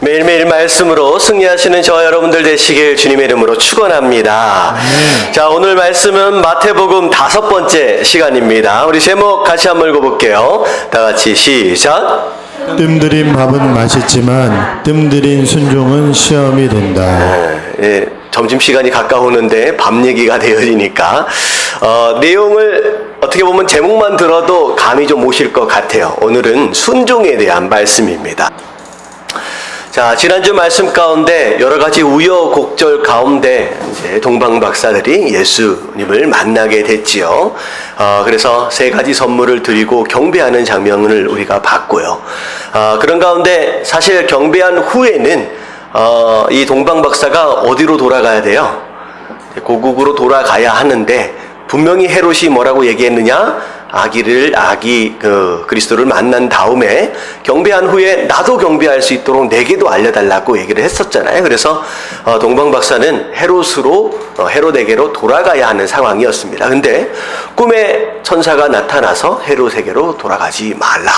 매일매일 말씀으로 승리하시는 저와 여러분들 되시길 주님의 이름으로 축원합니다. 자, 오늘 말씀은 마태복음 5번째 시간입니다. 우리 제목 같이 한번 읽어볼게요. 다 같이 시작. 뜸들인 밥은 맛있지만 뜸들인 순종은 시험이 된다. 점심시간이 가까우는데 밥 얘기가 되어지니까 내용을 어떻게 보면 제목만 들어도 감이 좀 오실 것 같아요. 오늘은 순종에 대한 말씀입니다. 자, 지난주 말씀 가운데 여러 가지 우여곡절 가운데 이제 동방 박사들이 예수님을 만나게 됐지요. 그래서 3가지 선물을 드리고 경배하는 장면을 우리가 봤고요. 그런 가운데 사실 경배한 후에는 이 동방 박사가 어디로 돌아가야 돼요? 고국으로 돌아가야 하는데 분명히 헤롯이 뭐라고 얘기했느냐? 그리스도를 만난 다음에 경배한 후에 나도 경배할 수 있도록 내게도 알려달라고 얘기를 했었잖아요. 그래서 동방 박사는 헤롯에게로 돌아가야 하는 상황이었습니다. 근데 꿈에 천사가 나타나서 헤롯에게로 돌아가지 말라.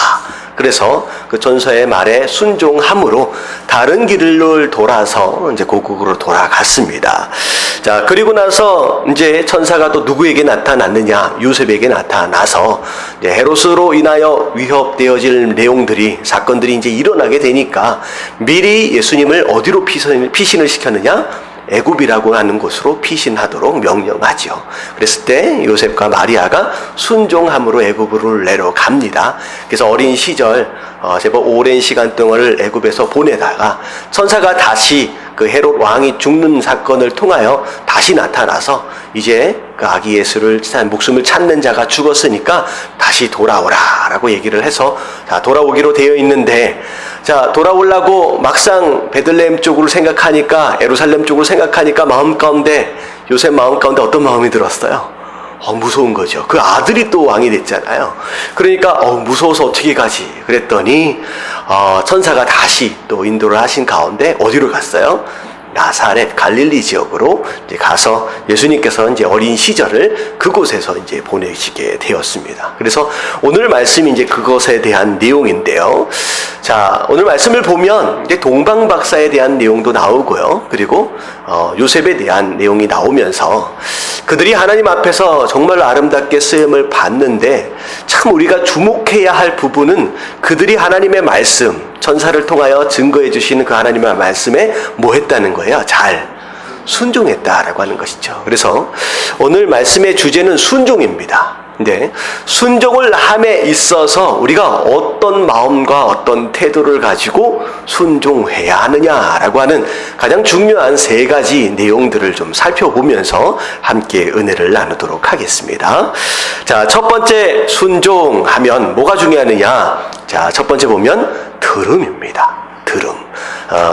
그래서 그 천사의 말에 순종함으로 다른 길을 돌아서 이제 고국으로 돌아갔습니다. 자, 그리고 나서 이제 천사가 또 누구에게 나타났느냐? 요셉에게 나타나서 이제 헤롯으로 인하여 위협되어질 사건들이 이제 일어나게 되니까 미리 예수님을 어디로 피신을 시켰느냐? 애굽이라고 하는 곳으로 피신하도록 명령하죠. 그랬을 때 요셉과 마리아가 순종함으로 애굽으로 내려갑니다. 그래서 어린 시절 제법 오랜 시간 동안을 애굽에서 보내다가 천사가 다시 그 헤롯 왕이 죽는 사건을 통하여 다시 나타나서 이제 그 아기 예수를 목숨을 찾는 자가 죽었으니까 다시 돌아오라 라고 얘기를 해서 자, 돌아오기로 되어 있는데 자, 돌아오려고 막상 베들레헴 쪽으로 생각하니까 예루살렘 쪽으로 생각하니까 요셉 마음 가운데 어떤 마음이 들었어요? 무서운 거죠. 그 아들이 또 왕이 됐잖아요. 그러니까 무서워서 어떻게 가지? 그랬더니 천사가 다시 또 인도를 하신 가운데 어디로 갔어요? 나사렛 갈릴리 지역으로 이제 가서 예수님께서 이제 어린 시절을 그곳에서 이제 보내시게 되었습니다. 그래서 오늘 말씀이 이제 그것에 대한 내용인데요. 자, 오늘 말씀을 보면 이제 동방 박사에 대한 내용도 나오고요. 그리고 요셉에 대한 내용이 나오면서 그들이 하나님 앞에서 정말 아름답게 쓰임을 받는데 참 우리가 주목해야 할 부분은 그들이 하나님의 말씀, 천사를 통하여 증거해 주시는 그 하나님의 말씀에 뭐 했다는 거예요? 잘 순종했다라고 하는 것이죠. 그래서 오늘 말씀의 주제는 순종입니다. 근데 순종을 함에 있어서 우리가 어떤 마음과 어떤 태도를 가지고 순종해야 하느냐라고 하는 가장 중요한 3가지 내용들을 좀 살펴보면서 함께 은혜를 나누도록 하겠습니다. 자, 첫 번째 순종하면 뭐가 중요하느냐? 자, 첫 번째 보면 들음입니다. 들음.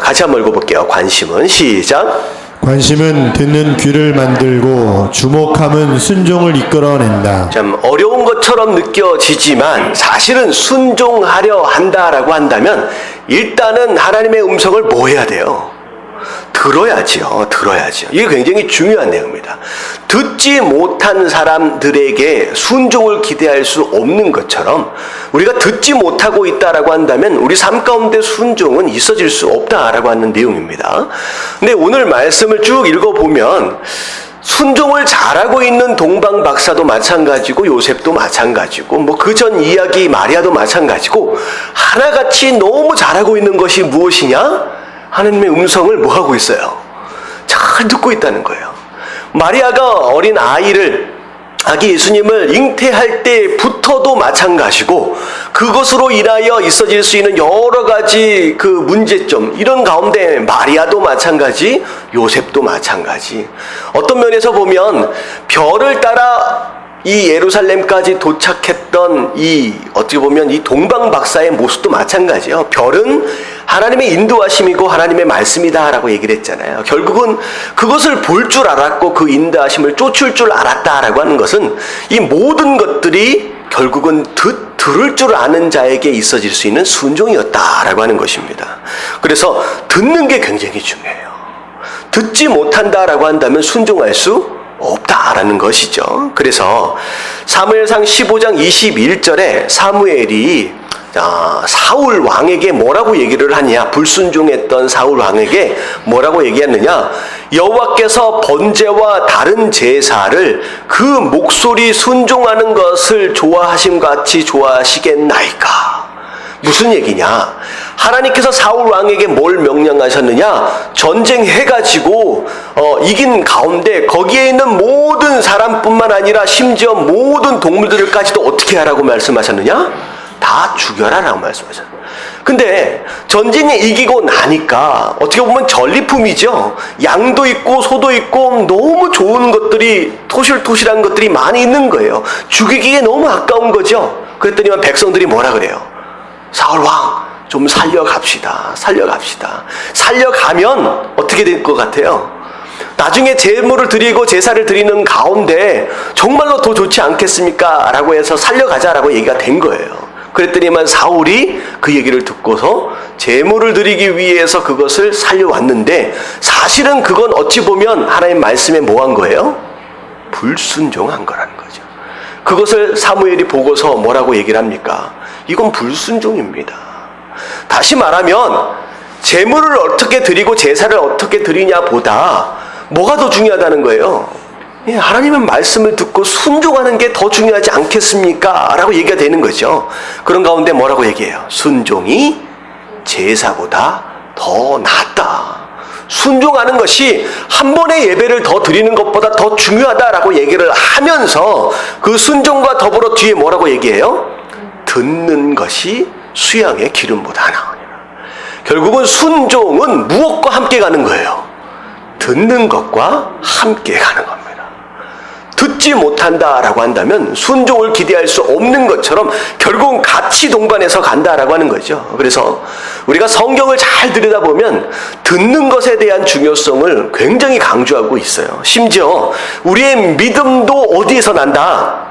같이 한번 읽어볼게요. 관심은 시작. 관심은 듣는 귀를 만들고 주목함은 순종을 이끌어낸다. 참 어려운 것처럼 느껴지지만 사실은 순종하려 한다라고 한다면 일단은 하나님의 음성을 뭐 해야 돼요? 들어야지요. 이게 굉장히 중요한 내용입니다. 듣지 못한 사람들에게 순종을 기대할 수 없는 것처럼 우리가 듣지 못하고 있다라고 한다면 우리 삶 가운데 순종은 있어질 수 없다라고 하는 내용입니다. 근데 오늘 말씀을 쭉 읽어보면 순종을 잘하고 있는 동방 박사도 마찬가지고 요셉도 마찬가지고 뭐 그 전 이야기 마리아도 마찬가지고 하나같이 너무 잘하고 있는 것이 무엇이냐? 하나님의 음성을 뭐 하고 있어요? 잘 듣고 있다는 거예요. 마리아가 어린 아기 예수님을 잉태할 때부터도 마찬가지고 그것으로 인하여 있어질 수 있는 여러 가지 그 문제점 이런 가운데 마리아도 마찬가지, 요셉도 마찬가지. 어떤 면에서 보면 별을 따라 이 예루살렘까지 도착했던 어떻게 보면 이 동방 박사의 모습도 마찬가지예요. 별은 하나님의 인도하심이고 하나님의 말씀이다라고 얘기를 했잖아요. 결국은 그것을 볼 줄 알았고 그 인도하심을 쫓을 줄 알았다라고 하는 것은 이 모든 것들이 결국은 들을 줄 아는 자에게 있어질 수 있는 순종이었다라고 하는 것입니다. 그래서 듣는 게 굉장히 중요해요. 듣지 못한다라고 한다면 순종할 수 없다라는 것이죠. 그래서 사무엘상 15장 21절에 사무엘이 자, 사울 왕에게 뭐라고 얘기를 하냐? 불순종했던 사울 왕에게 뭐라고 얘기했느냐? 여호와께서 번제와 다른 제사를 그 목소리 순종하는 것을 좋아하심 같이 좋아하시겠나이까? 무슨 얘기냐? 하나님께서 사울 왕에게 뭘 명령하셨느냐? 전쟁해가지고 이긴 가운데 거기에 있는 모든 사람뿐만 아니라 심지어 모든 동물들까지도 어떻게 하라고 말씀하셨느냐? 다 죽여라라고 말씀하셨어요. 근데 전쟁에 이기고 나니까 어떻게 보면 전리품이죠. 양도 있고 소도 있고 너무 좋은 것들이 토실토실한 것들이 많이 있는 거예요. 죽이기에 너무 아까운 거죠. 그랬더니만 백성들이 뭐라 그래요? 사울 왕 좀 살려갑시다. 살려가면 어떻게 될 것 같아요? 나중에 제물을 드리고 제사를 드리는 가운데 정말로 더 좋지 않겠습니까? 라고 해서 살려가자라고 얘기가 된 거예요. 그랬더니만 사울이 그 얘기를 듣고서 제물을 드리기 위해서 그것을 살려왔는데 사실은 그건 어찌 보면 하나님 말씀에 뭐한 거예요? 불순종한 거라는 거죠. 그것을 사무엘이 보고서 뭐라고 얘기를 합니까? 이건 불순종입니다. 다시 말하면 제물을 어떻게 드리고 제사를 어떻게 드리냐 보다 뭐가 더 중요하다는 거예요? 하나님의 말씀을 듣고 순종하는 게 더 중요하지 않겠습니까? 라고 얘기가 되는 거죠. 그런 가운데 뭐라고 얘기해요? 순종이 제사보다 더 낫다. 순종하는 것이 한 번의 예배를 더 드리는 것보다 더 중요하다라고 얘기를 하면서 그 순종과 더불어 뒤에 뭐라고 얘기해요? 듣는 것이 수양의 기름보다 나으니라. 결국은 순종은 무엇과 함께 가는 거예요? 듣는 것과 함께 가는 겁니다. 듣지 못한다라고 한다면 순종을 기대할 수 없는 것처럼 결국은 같이 동반해서 간다라고 하는 거죠. 그래서 우리가 성경을 잘 들여다보면 듣는 것에 대한 중요성을 굉장히 강조하고 있어요. 심지어 우리의 믿음도 어디에서 난다?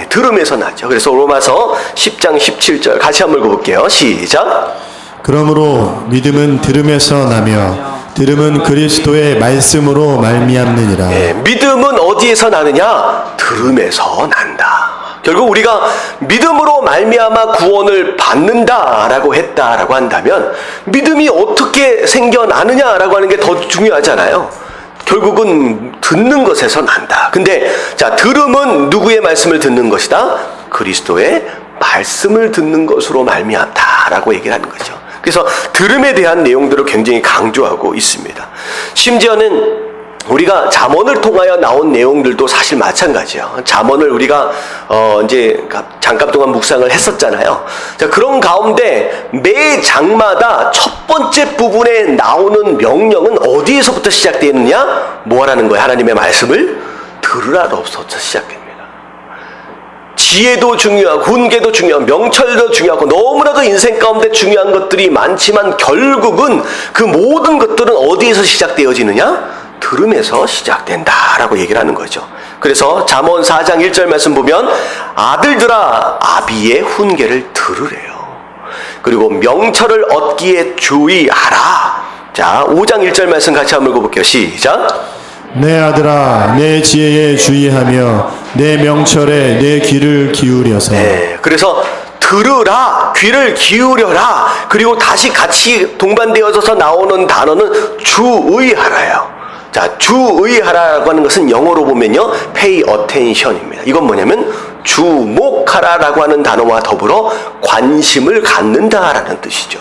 들음에서 나죠. 그래서 로마서 10장 17절 같이 한번 읽어볼게요. 시작. 그러므로 믿음은 들음에서 나며 들음은 그리스도의 말씀으로 말미암느니라. 믿음은 어디에서 나느냐? 들음에서 난다. 결국 우리가 믿음으로 말미암아 구원을 받는다라고 했다라고 한다면 믿음이 어떻게 생겨나느냐라고 하는 게 더 중요하잖아요. 결국은 듣는 것에서 난다. 근데 자, 들음은 누구의 말씀을 듣는 것이다? 그리스도의 말씀을 듣는 것으로 말미암다라고 얘기를 하는 거죠. 그래서 들음에 대한 내용들을 굉장히 강조하고 있습니다. 심지어는 우리가 잠언을 통하여 나온 내용들도 사실 마찬가지예요. 잠언을 우리가 이제 잠깐 동안 묵상을 했었잖아요. 자, 그런 가운데 매 장마다 첫 번째 부분에 나오는 명령은 어디에서부터 시작되느냐? 뭐라는 거예요? 하나님의 말씀을 들으라로부터 시작됩니다. 지혜도 중요하고 훈계도 중요하고 명철도 중요하고 너무나도 인생 가운데 중요한 것들이 많지만 결국은 그 모든 것들은 어디에서 시작되어지느냐? 들음에서 시작된다라고 얘기를 하는 거죠. 그래서 잠언 4장 1절 말씀 보면 아들들아 아비의 훈계를 들으래요. 그리고 명철을 얻기에 주의하라. 자, 5장 1절 말씀 같이 한번 읽어볼게요. 시작. 내 아들아 내 지혜에 주의하며 내 명철에 내 귀를 기울여서. 그래서 들으라, 귀를 기울여라. 그리고 다시 같이 동반되어서 나오는 단어는 주의하라요. 자, 주의하라고 하는 것은 영어로 보면요, pay attention입니다. 이건 뭐냐면 주목하라라고 하는 단어와 더불어 관심을 갖는다라는 뜻이죠.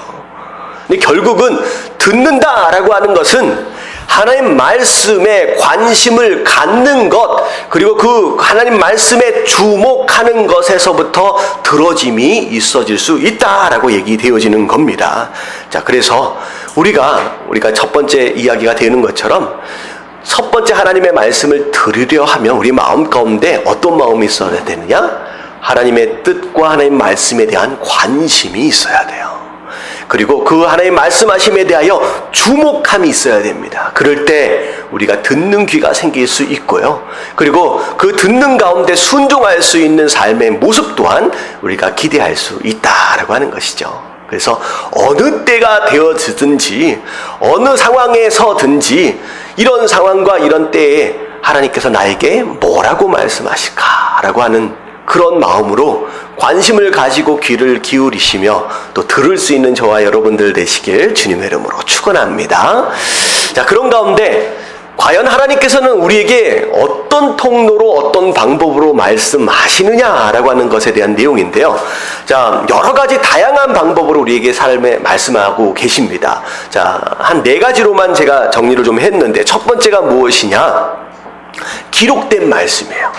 근데 결국은 듣는다라고 하는 것은 하나님 말씀에 관심을 갖는 것, 그리고 그 하나님 말씀에 주목하는 것에서부터 들어짐이 있어질 수 있다라고 얘기되어지는 겁니다. 자, 그래서 우리가 첫 번째 이야기가 되는 것처럼 첫 번째 하나님의 말씀을 들으려 하면 우리 마음 가운데 어떤 마음이 있어야 되느냐? 하나님의 뜻과 하나님 말씀에 대한 관심이 있어야 돼요. 그리고 그 하나님 말씀하심에 대하여 주목함이 있어야 됩니다. 그럴 때 우리가 듣는 귀가 생길 수 있고요. 그리고 그 듣는 가운데 순종할 수 있는 삶의 모습 또한 우리가 기대할 수 있다라고 하는 것이죠. 그래서 어느 때가 되어지든지 어느 상황에서든지 이런 상황과 이런 때에 하나님께서 나에게 뭐라고 말씀하실까라고 하는 그런 마음으로 관심을 가지고 귀를 기울이시며 또 들을 수 있는 저와 여러분들 되시길 주님의 이름으로 축원합니다. 자, 그런 가운데 과연 하나님께서는 우리에게 어떤 통로로 어떤 방법으로 말씀하시느냐라고 하는 것에 대한 내용인데요. 자, 여러 가지 다양한 방법으로 우리에게 삶에 말씀하고 계십니다. 자, 한 4가지로만 제가 정리를 좀 했는데 첫 번째가 무엇이냐? 기록된 말씀이에요.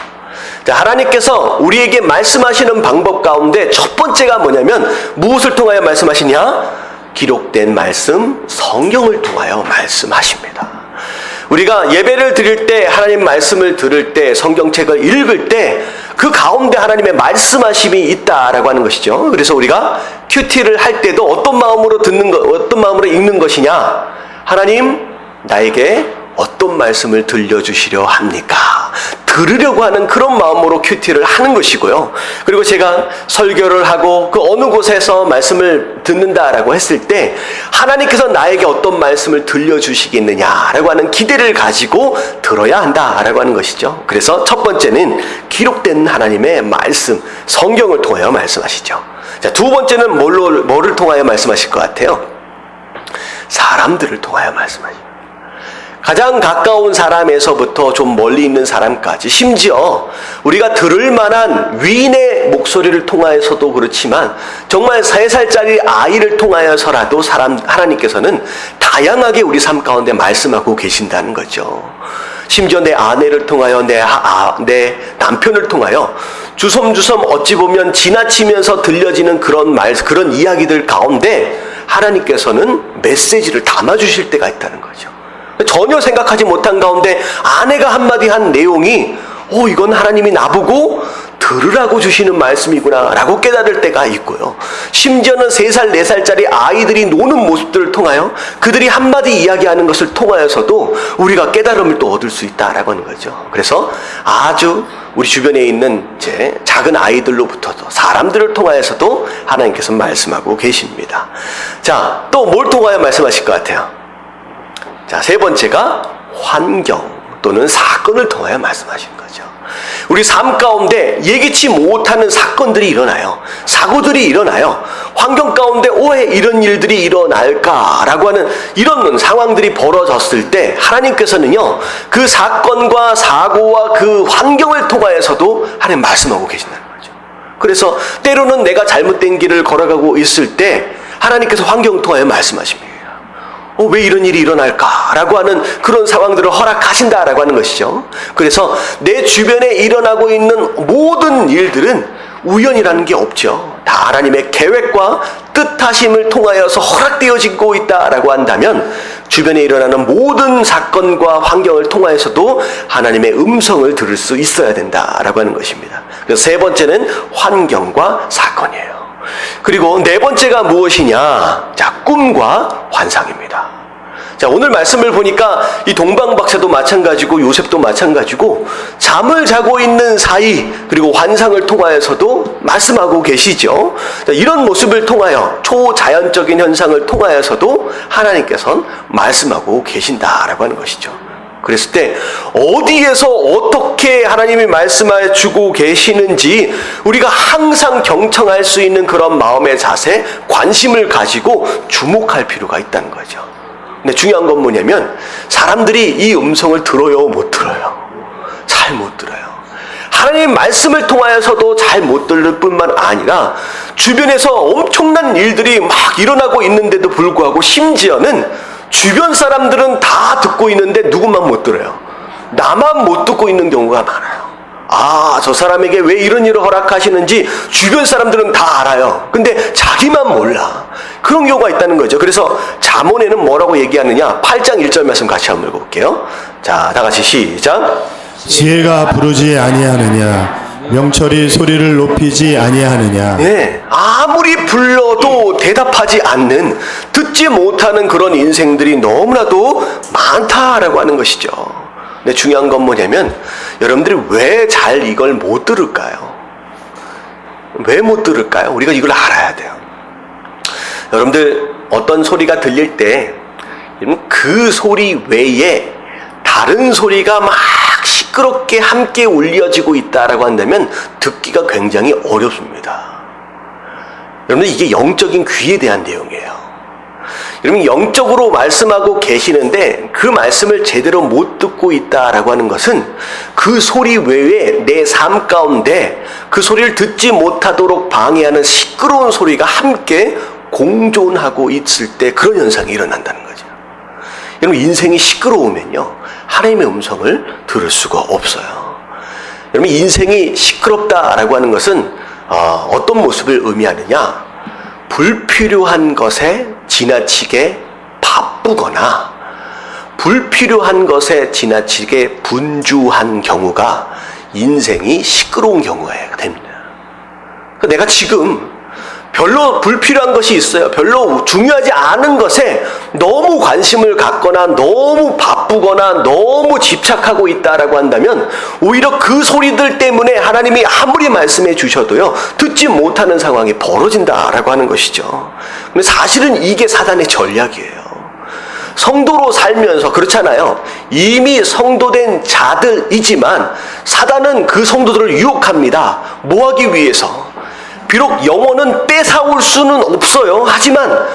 자, 하나님께서 우리에게 말씀하시는 방법 가운데 첫 번째가 뭐냐면 무엇을 통하여 말씀하시냐? 기록된 말씀, 성경을 통하여 말씀하십니다. 우리가 예배를 드릴 때, 하나님 말씀을 들을 때, 성경책을 읽을 때 그 가운데 하나님의 말씀하심이 있다라고 하는 것이죠. 그래서 우리가 큐티를 할 때도 어떤 마음으로 어떤 마음으로 읽는 것이냐? 하나님, 나에게 어떤 말씀을 들려주시려 합니까? 들으려고 하는 그런 마음으로 큐티를 하는 것이고요. 그리고 제가 설교를 하고 그 어느 곳에서 말씀을 듣는다라고 했을 때 하나님께서 나에게 어떤 말씀을 들려주시겠느냐라고 하는 기대를 가지고 들어야 한다라고 하는 것이죠. 그래서 첫 번째는 기록된 하나님의 말씀, 성경을 통하여 말씀하시죠. 자, 두 번째는 뭐를 통하여 말씀하실 것 같아요? 사람들을 통하여 말씀하시죠. 가장 가까운 사람에서부터 좀 멀리 있는 사람까지, 심지어 우리가 들을 만한 위인의 목소리를 통하여서도 그렇지만 정말 3살짜리 아이를 통하여서라도 하나님께서는 다양하게 우리 삶 가운데 말씀하고 계신다는 거죠. 심지어 내 아내를 통하여 내 남편을 통하여 주섬주섬 어찌 보면 지나치면서 들려지는 그런 이야기들 가운데 하나님께서는 메시지를 담아주실 때가 있다는 거죠. 전혀 생각하지 못한 가운데 아내가 한마디 한 내용이 이건 하나님이 나보고 들으라고 주시는 말씀이구나 라고 깨달을 때가 있고요. 심지어는 3살, 4살짜리 아이들이 노는 모습들을 통하여 그들이 한마디 이야기하는 것을 통하여서도 우리가 깨달음을 또 얻을 수 있다라고 하는 거죠. 그래서 아주 우리 주변에 있는 이제 작은 아이들로부터도 사람들을 통하여서도 하나님께서 말씀하고 계십니다. 자, 또 뭘 통하여 말씀하실 것 같아요? 자, 세 번째가 환경 또는 사건을 통하여 말씀하시는 거죠. 우리 삶 가운데 예기치 못하는 사건들이 일어나요. 사고들이 일어나요. 환경 가운데 왜 이런 일들이 일어날까라고 하는 이런 상황들이 벌어졌을 때 하나님께서는요, 그 사건과 사고와 그 환경을 통하여서도 하나님 말씀하고 계신다는 거죠. 그래서 때로는 내가 잘못된 길을 걸어가고 있을 때 하나님께서 환경을 통하여 말씀하십니다. 왜 이런 일이 일어날까라고 하는 그런 상황들을 허락하신다라고 하는 것이죠. 그래서 내 주변에 일어나고 있는 모든 일들은 우연이라는 게 없죠. 다 하나님의 계획과 뜻하심을 통하여서 허락되어지고 있다라고 한다면 주변에 일어나는 모든 사건과 환경을 통하여서도 하나님의 음성을 들을 수 있어야 된다라고 하는 것입니다. 그래서 세 번째는 환경과 사건이에요. 그리고 네 번째가 무엇이냐? 자, 꿈과 환상입니다. 자, 오늘 말씀을 보니까 이 동방박사도 마찬가지고 요셉도 마찬가지고 잠을 자고 있는 사이 그리고 환상을 통하여서도 말씀하고 계시죠. 자, 이런 모습을 통하여 초자연적인 현상을 통하여서도 하나님께서는 말씀하고 계신다라고 하는 것이죠. 그랬을 때 어디에서 어떻게 하나님이 말씀해 주고 계시는지 우리가 항상 경청할 수 있는 그런 마음의 자세, 관심을 가지고 주목할 필요가 있다는 거죠. 근데 중요한 건 뭐냐면 사람들이 이 음성을 들어요, 못 들어요? 잘 못 들어요. 하나님 말씀을 통하여서도 잘 못 들을 뿐만 아니라 주변에서 엄청난 일들이 막 일어나고 있는데도 불구하고 심지어는 주변 사람들은 다 듣고 있는데 누구만 못 들어요. 나만 못 듣고 있는 경우가 많아요. 저 사람에게 왜 이런 일을 허락하시는지 주변 사람들은 다 알아요. 근데 자기만 몰라. 그런 경우가 있다는 거죠. 그래서 잠언에는 뭐라고 얘기하느냐? 8장 1절 말씀 같이 한번 읽어볼게요. 자, 다 같이 시작. 지혜가 부르지 아니하느냐? 명철이 소리를 높이지 아니하느냐? 네, 아무리 불러도 대답하지 않는, 듣지 못하는 그런 인생들이 너무나도 많다라고 하는 것이죠. 근데 중요한 건 뭐냐면 여러분들이 왜 잘 이걸 못 들을까요? 왜 못 들을까요? 우리가 이걸 알아야 돼요. 여러분들 어떤 소리가 들릴 때 그 소리 외에 다른 소리가 막 시끄럽게 함께 울려지고 있다라고 한다면 듣기가 굉장히 어렵습니다. 여러분, 이게 영적인 귀에 대한 내용이에요. 여러분, 영적으로 말씀하고 계시는데 그 말씀을 제대로 못 듣고 있다라고 하는 것은 그 소리 외에 내 삶 가운데 그 소리를 듣지 못하도록 방해하는 시끄러운 소리가 함께 공존하고 있을 때 그런 현상이 일어난다는 거죠. 여러분, 인생이 시끄러우면요, 하나님의 음성을 들을 수가 없어요. 여러분, 인생이 시끄럽다라고 하는 것은 어떤 모습을 의미하느냐? 불필요한 것에 지나치게 바쁘거나 불필요한 것에 지나치게 분주한 경우가 인생이 시끄러운 경우가 됩니다. 내가 지금 별로 불필요한 것이 있어요. 별로 중요하지 않은 것에 너무 관심을 갖거나 너무 바쁘거나 너무 집착하고 있다라고 한다면 오히려 그 소리들 때문에 하나님이 아무리 말씀해 주셔도요, 듣지 못하는 상황이 벌어진다라고 하는 것이죠. 근데 사실은 이게 사단의 전략이에요. 성도로 살면서 그렇잖아요. 이미 성도된 자들이지만 사단은 그 성도들을 유혹합니다. 뭐 하기 위해서? 비록 영혼은 뺏어올 수는 없어요. 하지만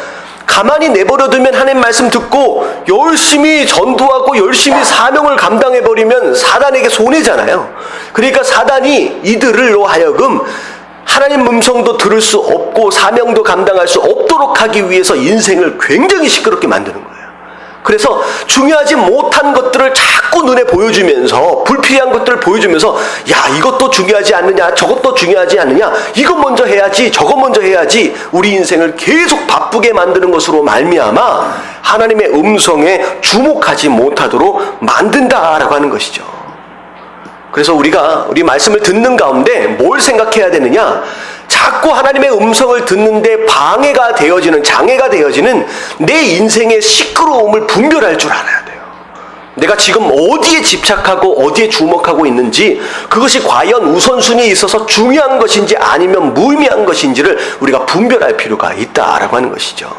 가만히 내버려두면 하나님 말씀 듣고 열심히 전도하고 열심히 사명을 감당해버리면 사단에게 손해잖아요. 그러니까 사단이 이들로 하여금 하나님 음성도 들을 수 없고 사명도 감당할 수 없도록 하기 위해서 인생을 굉장히 시끄럽게 만드는 거예요. 그래서 중요하지 못한 것들을 자꾸 눈에 보여주면서 불필요한 것들을 보여주면서 야, 이것도 중요하지 않느냐, 저것도 중요하지 않느냐, 이거 먼저 해야지, 저거 먼저 해야지, 우리 인생을 계속 바쁘게 만드는 것으로 말미암아 하나님의 음성에 주목하지 못하도록 만든다라고 하는 것이죠. 그래서 우리 말씀을 듣는 가운데 뭘 생각해야 되느냐? 자꾸 하나님의 음성을 듣는데 방해가 되어지는, 장애가 되어지는 내 인생의 시끄러움을 분별할 줄 알아야 돼요. 내가 지금 어디에 집착하고 어디에 주목하고 있는지, 그것이 과연 우선순위에 있어서 중요한 것인지 아니면 무의미한 것인지를 우리가 분별할 필요가 있다라고 하는 것이죠.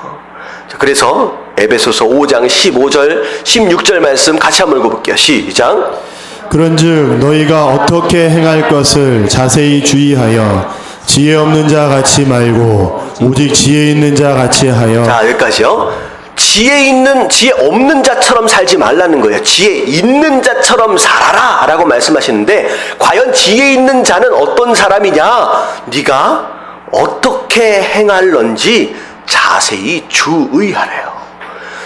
그래서 에베소서 5장 15절 16절 말씀 같이 한번 읽어볼게요. 시작. 그런즉 너희가 어떻게 행할 것을 자세히 주의하여 지혜 없는 자 같이 말고 오직 지혜 있는 자 같이 하여. 자, 여기까지요. 지혜 없는 자처럼 살지 말라는 거예요. 지혜 있는 자처럼 살아라 라고 말씀하시는데, 과연 지혜 있는 자는 어떤 사람이냐? 네가 어떻게 행할런지 자세히 주의하래요.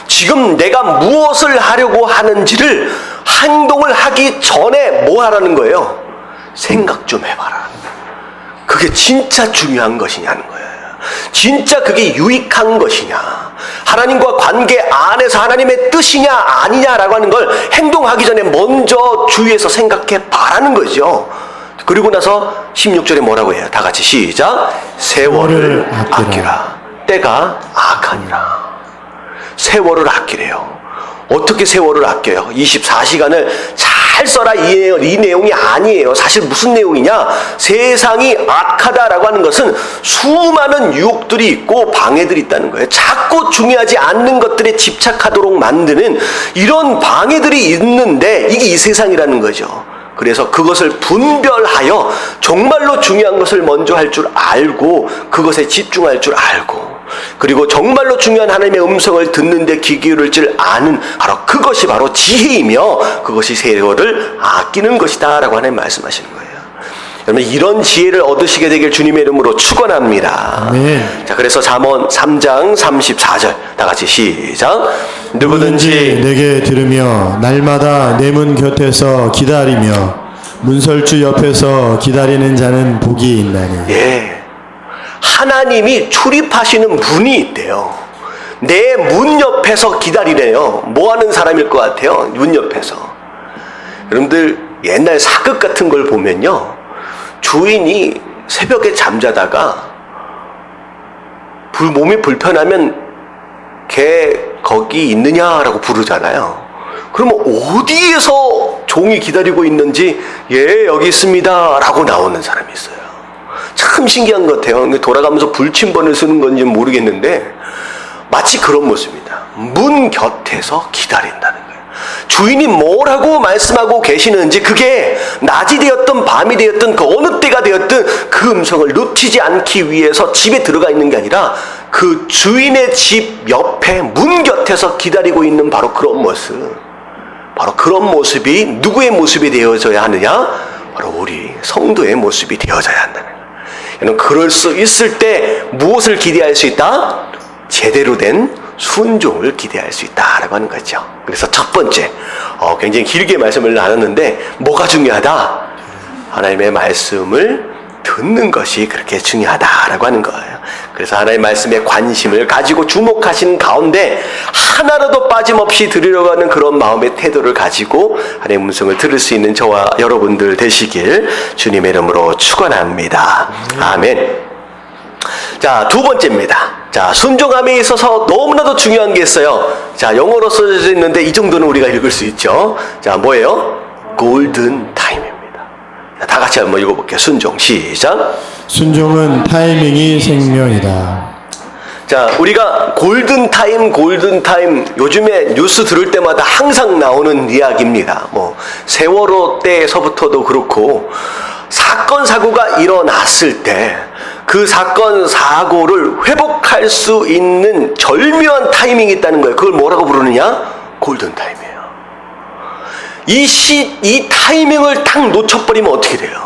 지금 내가 무엇을 하려고 하는지를, 행동을 하기 전에 뭐 하라는 거예요? 생각 좀 해봐라. 그게 진짜 중요한 것이냐는 거예요. 진짜 그게 유익한 것이냐, 하나님과 관계 안에서 하나님의 뜻이냐 아니냐라고 하는 걸 행동하기 전에 먼저 주위에서 생각해 봐라는 거죠. 그리고 나서 16절에 뭐라고 해요? 다 같이 시작. 세월을 아끼라. 때가 악하니라. 세월을 아끼래요. 어떻게 세월을 아껴요? 24시간을 잘 써라, 이 내용이 아니에요. 사실 무슨 내용이냐? 세상이 악하다라고 하는 것은 수많은 유혹들이 있고 방해들이 있다는 거예요. 자꾸 중요하지 않는 것들에 집착하도록 만드는 이런 방해들이 있는데 이게 이 세상이라는 거죠. 그래서 그것을 분별하여 정말로 중요한 것을 먼저 할 줄 알고 그것에 집중할 줄 알고, 그리고 정말로 중요한 하나님의 음성을 듣는데 귀 기울일 줄 아는 그것이 바로 지혜이며 그것이 세월을 아끼는 것이다 라고 하나님 말씀하시는 거예요. 여러분, 이런 지혜를 얻으시게 되길 주님의 이름으로 축원합니다. 네. 자, 그래서 잠언 3장 34절 다 같이 시작. 누구든지 내게 들으며 날마다 내 문 곁에서 기다리며 문설주 옆에서 기다리는 자는 복이 있나니. 예, 하나님이 출입하시는 문이 있대요. 내 문 옆에서 기다리래요. 뭐 하는 사람일 것 같아요? 문 옆에서. 여러분들 옛날 사극 같은 걸 보면요, 주인이 새벽에 잠자다가 몸이 불편하면 걔 거기 있느냐라고 부르잖아요. 그러면 어디에서 종이 기다리고 있는지 예, 여기 있습니다 라고 나오는 사람이 있어요. 참 신기한 것 같아요. 돌아가면서 불침번을 쓰는 건지 모르겠는데 마치 그런 모습입니다. 문 곁에서 기다린다는 거예요. 주인이 뭐라고 말씀하고 계시는지, 그게 낮이 되었든 밤이 되었든 그 어느 때가 되었든 그 음성을 놓치지 않기 위해서 집에 들어가 있는 게 아니라 그 주인의 집 옆에 문 곁에서 기다리고 있는 바로 그런 모습, 바로 그런 모습이 누구의 모습이 되어져야 하느냐? 바로 우리 성도의 모습이 되어져야 한다는 거예요. 그럴 수 있을 때 무엇을 기대할 수 있다? 제대로 된 순종을 기대할 수 있다라고 하는 거죠. 그래서 첫 번째, 굉장히 길게 말씀을 나눴는데 뭐가 중요하다? 하나님의 말씀을 듣는 것이 그렇게 중요하다라고 하는 거예요. 그래서 하나님의 말씀에 관심을 가지고 주목하시는 가운데 하나라도 빠짐없이 들으려고 하는 그런 마음의 태도를 가지고 하나님의 음성을 들을 수 있는 저와 여러분들 되시길 주님의 이름으로 축원합니다. 아멘. 자, 두 번째입니다. 자, 순종함에 있어서 너무나도 중요한 게 있어요. 자, 영어로 써져 있는데 이 정도는 우리가 읽을 수 있죠. 자, 뭐예요? 골든 타임입니다. 자, 다 같이 한번 읽어볼게요. 순종, 시작. 순종은 타이밍이 생명이다. 자, 우리가 골든타임, 요즘에 뉴스 들을 때마다 항상 나오는 이야기입니다. 뭐, 세월호 때에서부터도 그렇고, 사건, 사고가 일어났을 때, 그 사건, 사고를 회복할 수 있는 절묘한 타이밍이 있다는 거예요. 그걸 뭐라고 부르느냐? 골든타임이에요. 이 타이밍을 딱 놓쳐버리면 어떻게 돼요?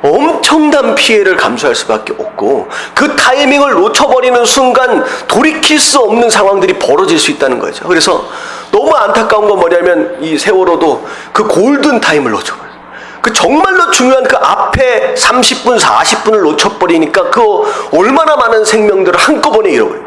엄청난 피해를 감수할 수밖에 없고, 그 타이밍을 놓쳐버리는 순간 돌이킬 수 없는 상황들이 벌어질 수 있다는 거죠. 그래서 너무 안타까운 건 뭐냐면 이 세월호도 그 골든 타임을 놓쳐버려요. 그 정말로 중요한 그 앞에 30분, 40분을 놓쳐버리니까 그 얼마나 많은 생명들을 한꺼번에 잃어버려요.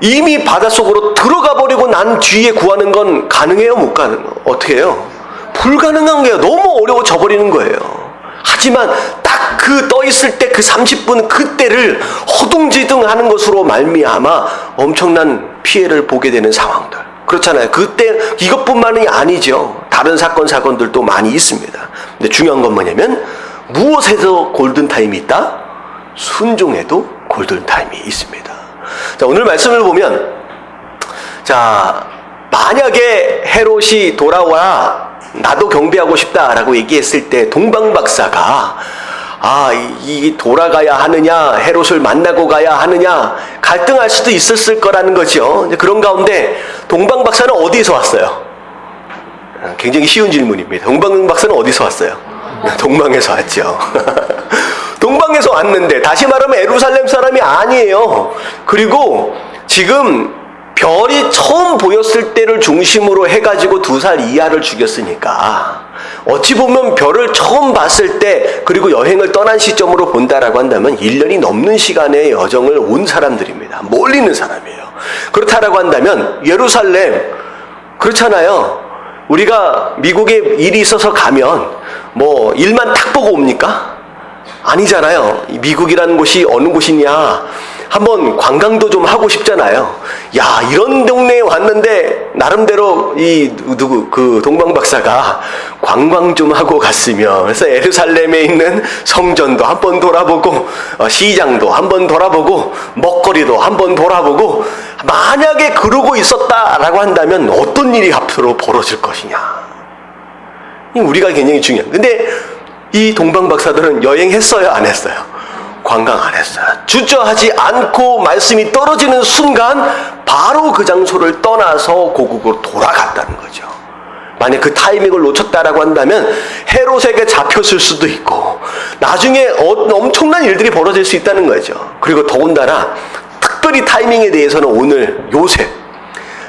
이미 바닷속으로 들어가 버리고 난 뒤에 구하는 건 가능해요? 못 가능해요? 어떻게 해요? 불가능한 거예요. 너무 어려워져 버리는 거예요. 하지만 딱 그 떠 있을 때 그 30분 그때를 허둥지둥 하는 것으로 말미암아 엄청난 피해를 보게 되는 상황들. 그렇잖아요. 그때 이것뿐만이 아니죠. 다른 사건들도 많이 있습니다. 근데 중요한 건 뭐냐면 무엇에서 골든타임이 있다? 순종에도 골든타임이 있습니다. 자, 오늘 말씀을 보면, 자, 만약에 헤롯이 돌아와 나도 경배하고 싶다라고 얘기했을 때 동방 박사가 이 돌아가야 하느냐, 헤롯을 만나고 가야 하느냐 갈등할 수도 있었을 거라는 거죠. 그런 가운데 동방 박사는 어디서 왔어요? 굉장히 쉬운 질문입니다. 동방 박사는 어디서 왔어요? 동방에서 왔죠. 동방에서 왔는데, 다시 말하면 예루살렘 사람이 아니에요. 그리고 지금 별이 처음 보였을 때를 중심으로 해가지고 2살 이하를 죽였으니까 어찌 보면 별을 처음 봤을 때, 그리고 여행을 떠난 시점으로 본다라고 한다면 1년이 넘는 시간의 여정을 온 사람들입니다. 멀리 있는 사람이에요. 그렇다라고 한다면 예루살렘, 그렇잖아요. 우리가 미국에 일이 있어서 가면 뭐 일만 딱 보고 옵니까? 아니잖아요. 미국이라는 곳이 어느 곳이냐, 한번 관광도 좀 하고 싶잖아요. 야, 이런 동네에 왔는데 나름대로 그 동방 박사가 관광 좀 하고 갔으면, 그래서 예루살렘에 있는 성전도 한번 돌아보고, 시장도 한번 돌아보고, 먹거리도 한번 돌아보고, 만약에 그러고 있었다라고 한다면 어떤 일이 앞으로 벌어질 것이냐, 우리가 굉장히 중요한. 근데 이 동방 박사들은 여행했어요, 안 했어요? 관광 안 했어요. 주저하지 않고 말씀이 떨어지는 순간 바로 그 장소를 떠나서 고국으로 돌아갔다는 거죠. 만약 그 타이밍을 놓쳤다라고 한다면 헤롯에게 잡혔을 수도 있고 나중에 엄청난 일들이 벌어질 수 있다는 거죠. 그리고 더군다나 특별히 타이밍에 대해서는 오늘 요셉,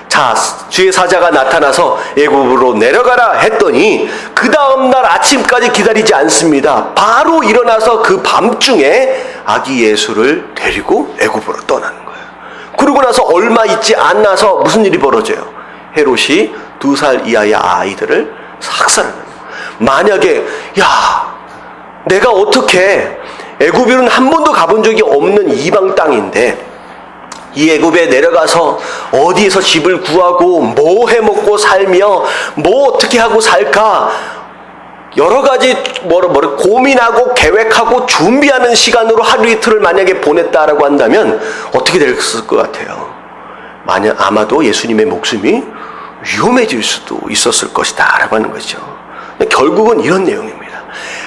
자, 주의 사자가 나타나서 애굽으로 내려가라 했더니 그 다음날 아침까지 기다리지 않습니다. 바로 일어나서 그 밤중에 아기 예수를 데리고 애굽으로 떠나는 거예요. 그러고 나서 얼마 있지 않아서 무슨 일이 벌어져요? 헤롯이 2살 이하의 아이들을 학살하는 거예요. 만약에 내가 어떻게, 애굽은 한 번도 가본 적이 없는 이방 땅인데 이 애굽에 내려가서 어디에서 집을 구하고 뭐 해먹고 살며 뭐 어떻게 하고 살까, 여러 가지 고민하고 계획하고 준비하는 시간으로 하루 이틀을 만약에 보냈다라고 한다면 어떻게 됐을 것 같아요? 아마도 예수님의 목숨이 위험해질 수도 있었을 것이다 라고 하는 거죠. 결국은 이런 내용입니다.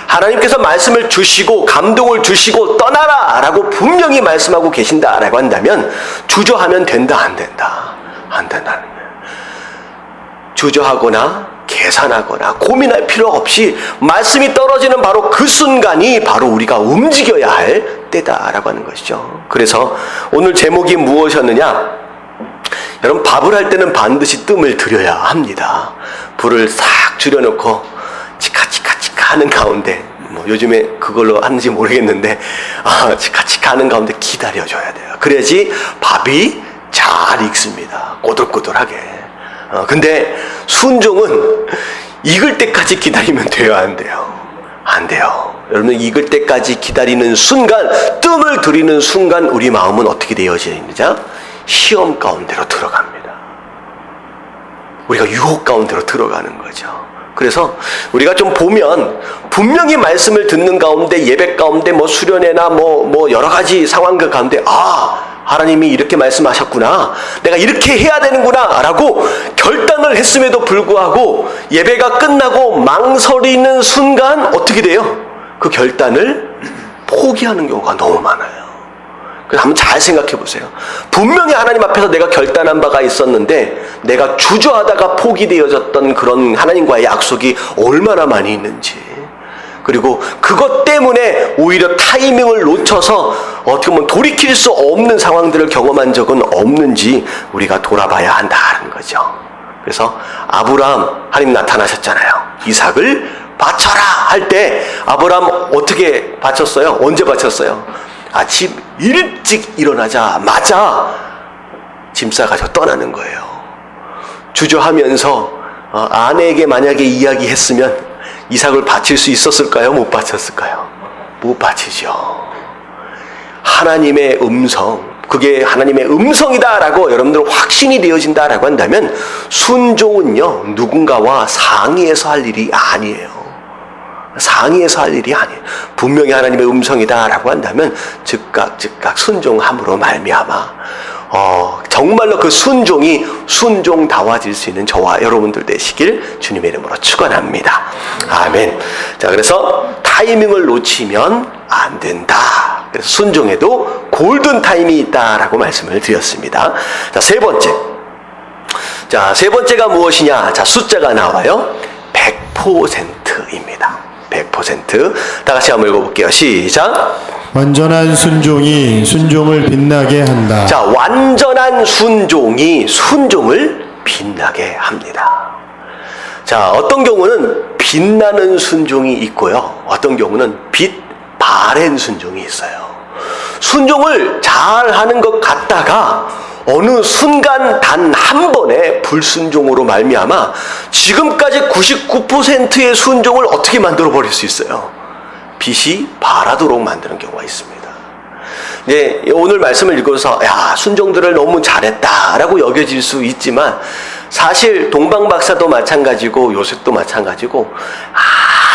하나님께서 말씀을 주시고 감동을 주시고 떠나라 라고 분명히 말씀하고 계신다 라고 한다면 주저하면 된다 안 된다? 안 된다는 거예요. 주저하거나 계산하거나 고민할 필요 없이 말씀이 떨어지는 바로 그 순간이 바로 우리가 움직여야 할 때다라고 하는 것이죠. 그래서 오늘 제목이 무엇이었느냐? 여러분, 밥을 할 때는 반드시 뜸을 들여야 합니다. 불을 싹 줄여놓고 치카치카치카 하는 가운데, 요즘에 그걸로 하는지 모르겠는데 치카치카 하는 가운데 기다려줘야 돼요. 그래야지 밥이 잘 익습니다. 꼬들꼬들하게. 근데 순종은 익을 때까지 기다리면 돼요, 안 돼요? 안 돼요. 여러분, 익을 때까지 기다리는 순간, 뜸을 들이는 순간 우리 마음은 어떻게 되어져 있느냐? 시험 가운데로 들어갑니다. 우리가 유혹 가운데로 들어가는 거죠. 그래서 우리가 좀 보면 분명히 말씀을 듣는 가운데, 예배 가운데, 수련회나 여러 가지 상황 그 가운데 하나님이 이렇게 말씀하셨구나, 내가 이렇게 해야 되는구나 라고 결단을 했음에도 불구하고 예배가 끝나고 망설이는 순간 어떻게 돼요? 그 결단을 포기하는 경우가 너무 많아요. 그래서 한번 잘 생각해 보세요. 분명히 하나님 앞에서 내가 결단한 바가 있었는데 내가 주저하다가 포기되어졌던 그런 하나님과의 약속이 얼마나 많이 있는지, 그리고 그것 때문에 오히려 타이밍을 놓쳐서 어떻게 보면 돌이킬 수 없는 상황들을 경험한 적은 없는지 우리가 돌아봐야 한다는 거죠. 그래서 아브라함, 하나님 나타나셨잖아요. 이삭을 바쳐라 할 때 아브라함 어떻게 바쳤어요? 언제 바쳤어요? 아침 일찍 일어나자마자 짐 싸가지고 떠나는 거예요. 주저하면서 아내에게 만약에 이야기했으면 이삭을 바칠 수 있었을까요? 못 바쳤을까요? 못 바치죠. 하나님의 음성, 그게 하나님의 음성이다라고 여러분들 확신이 되어진다라고 한다면 순종은요, 누군가와 상의해서 할 일이 아니에요. 상의해서 할 일이 아니에요. 분명히 하나님의 음성이다라고 한다면 즉각 순종함으로 말미암아 정말로 그 순종이 순종다워질 수 있는 저와 여러분들 되시길 주님의 이름으로 축원합니다. 아멘. 자, 그래서 타이밍을 놓치면 안 된다. 그래서 순종에도 골든 타임이 있다라고 말씀을 드렸습니다. 자, 세 번째. 자, 세 번째가 무엇이냐? 자, 숫자가 나와요. 100%입니다. 100%. 다 같이 한번 읽어볼게요. 시작. 완전한 순종이 순종을 빛나게 한다. 자, 완전한 순종이 순종을 빛나게 합니다. 자, 어떤 경우는 빛나는 순종이 있고요. 어떤 경우는 빛 바랜 순종이 있어요. 순종을 잘 하는 것 같다가 어느 순간 단 한 번의 불순종으로 말미암아 지금까지 99%의 순종을 어떻게 만들어 버릴 수 있어요? 빛이 바라도록 만드는 경우가 있습니다. 네, 오늘 말씀을 읽어서 순종들을 너무 잘했다라고 여겨질 수 있지만 사실 동방박사도 마찬가지고 요셉도 마찬가지고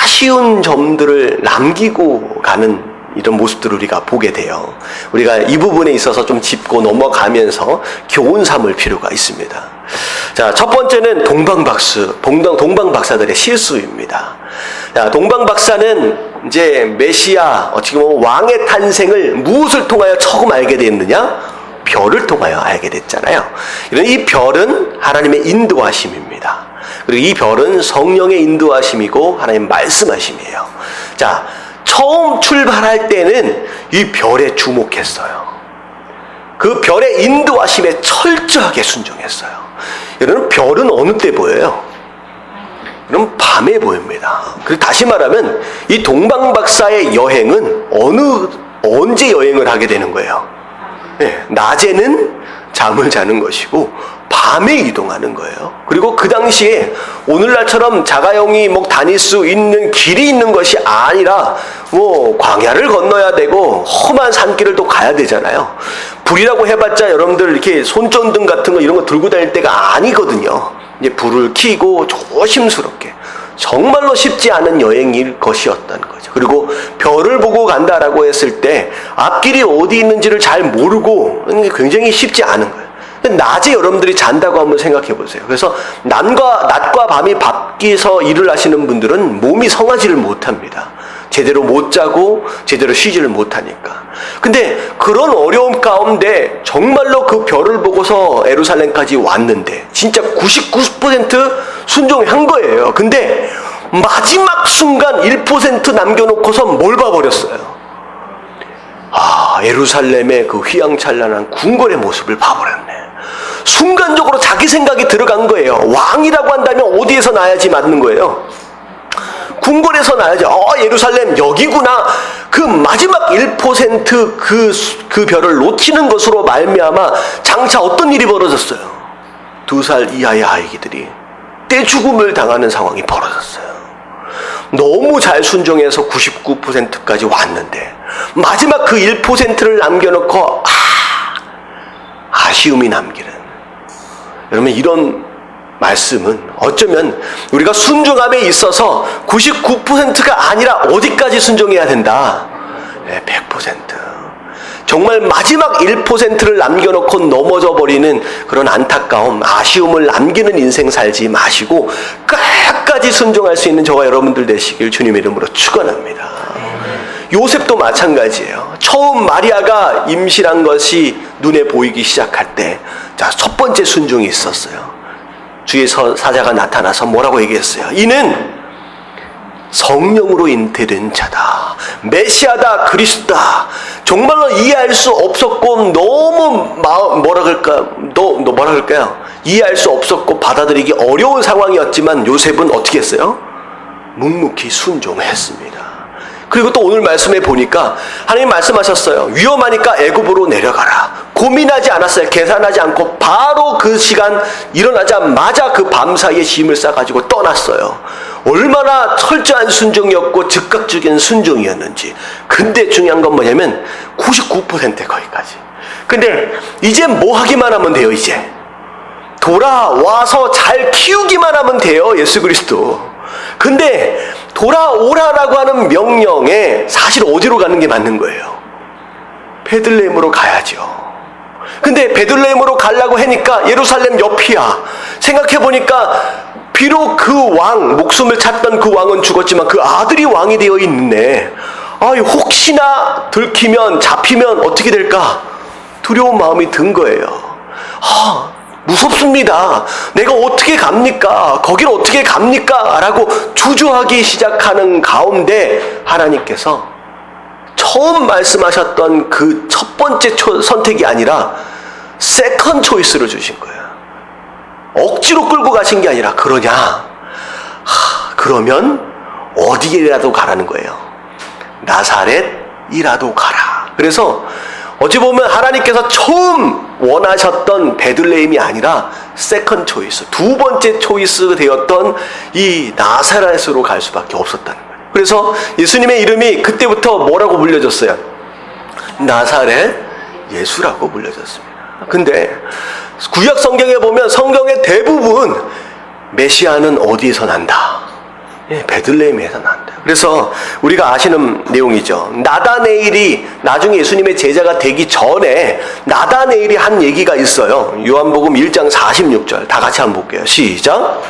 아쉬운 점들을 남기고 가는 이런 모습들을 우리가 보게 돼요. 우리가 이 부분에 있어서 좀 짚고 넘어가면서 교훈 삼을 필요가 있습니다. 자, 첫 번째는 동방박사들의 실수입니다. 자, 동방박사는 이제 메시아, 어떻게 보면 왕의 탄생을 무엇을 통하여 처음 알게 됐느냐? 별을 통하여 알게 됐잖아요. 이런 이 별은 하나님의 인도하심입니다. 그리고 이 별은 성령의 인도하심이고 하나님 말씀하심이에요. 자, 처음 출발할 때는 이 별에 주목했어요. 그 별의 인도하심에 철저하게 순종했어요. 여러분, 별은 어느 때 보여요? 여러분, 밤에 보입니다. 그리고 다시 말하면 이 동방박사의 여행은 언제 여행을 하게 되는 거예요? 네, 낮에는 잠을 자는 것이고 밤에 이동하는 거예요. 그리고 그 당시에 오늘날처럼 자가용이 다닐 수 있는 길이 있는 것이 아니라 광야를 건너야 되고 험한 산길을 또 가야 되잖아요. 불이라고 해봤자 여러분들 이렇게 손전등 같은 거 이런 거 들고 다닐 때가 아니거든요. 이제 불을 켜고 조심스럽게, 정말로 쉽지 않은 여행일 것이었던 거죠. 그리고 별을 보고 간다라고 했을 때 앞길이 어디 있는지를 잘 모르고 굉장히 쉽지 않은 거예요. 낮에 여러분들이 잔다고 한번 생각해 보세요. 그래서 낮과 밤이 바뀌어서 일을 하시는 분들은 몸이 성하지를 못합니다. 제대로 못 자고 제대로 쉬지를 못하니까. 근데 그런 어려움 가운데 정말로 그 별을 보고서 예루살렘까지 왔는데 진짜 99% 순종한 거예요. 근데 마지막 순간 1% 남겨놓고서 뭘 봐버렸어요? 예루살렘의 그 휘황찬란한 궁궐의 모습을 봐버렸네. 순간적으로 자기 생각이 들어간 거예요. 왕이라고 한다면 어디에서 나야지 맞는 거예요? 궁궐에서 나야지. 예루살렘 여기구나. 그 마지막 1% 그 별을 놓치는 것으로 말미암아 장차 어떤 일이 벌어졌어요? 2살 이하의 아이들이 떼죽음을 당하는 상황이 벌어졌어요. 너무 잘 순종해서 99%까지 왔는데 마지막 그 1%를 남겨놓고 아쉬움이 남기는. 여러분, 이런 말씀은 어쩌면 우리가 순종함에 있어서 99%가 아니라 어디까지 순종해야 된다? 100%. 정말 마지막 1%를 남겨놓고 넘어져 버리는 그런 안타까움, 아쉬움을 남기는 인생 살지 마시고 끝까지 순종할 수 있는 저와 여러분들 되시길 주님의 이름으로 축원합니다. 요셉도 마찬가지예요. 처음 마리아가 임신한 것이 눈에 보이기 시작할 때, 첫 번째 순종이 있었어요. 주의 사자가 나타나서 뭐라고 얘기했어요? 이는 성령으로 잉태된 자다. 메시아다, 그리스도다. 정말로 이해할 수 없었고 너무 뭐라 그럴까요? 이해할 수 없었고 받아들이기 어려운 상황이었지만 요셉은 어떻게 했어요? 묵묵히 순종했습니다. 그리고 또 오늘 말씀에 보니까 하나님 말씀하셨어요. 위험하니까 애굽으로 내려가라. 고민하지 않았어요. 계산하지 않고 바로 그 시간 일어나자마자 그 밤 사이에 짐을 싸가지고 떠났어요. 얼마나 철저한 순종이었고 즉각적인 순종이었는지. 근데 중요한 건 뭐냐면 99% 거기까지. 근데 이제 뭐 하기만 하면 돼요. 이제 돌아와서 잘 키우기만 하면 돼요. 예수 그리스도. 근데 돌아오라라고 하는 명령에 사실 어디로 가는 게 맞는 거예요? 베들레헴으로 가야죠. 근데 베들레헴으로 가려고 하니까 예루살렘 옆이야. 생각해보니까 비록 그 왕, 목숨을 찾던 그 왕은 죽었지만 그 아들이 왕이 되어 있네. 혹시나 들키면, 잡히면 어떻게 될까? 두려운 마음이 든 거예요. 무섭습니다. 내가 어떻게 갑니까? 거길 어떻게 갑니까? 라고 주저하기 시작하는 가운데 하나님께서 처음 말씀하셨던 그 첫 번째 선택이 아니라 세컨 초이스를 주신 거예요. 억지로 끌고 가신 게 아니라 그러면 어디에라도 가라는 거예요. 나사렛이라도 가라. 그래서 어찌 보면 하나님께서 처음 원하셨던 베들레헴이 아니라 세컨 초이스, 두 번째 초이스 되었던 이 나사렛으로 갈 수밖에 없었다는 거예요. 그래서 예수님의 이름이 그때부터 뭐라고 불려졌어요? 나사렛 예수라고 불려졌습니다. 근데 구약 성경에 보면 성경의 대부분 메시아는 어디에서 난다? 베들레헴에서 난다. 그래서 우리가 아시는 내용이죠. 나다네일이 나중에 예수님의 제자가 되기 전에 나다네일이 한 얘기가 있어요. 요한복음 1장 46절 다 같이 한번 볼게요. 시작.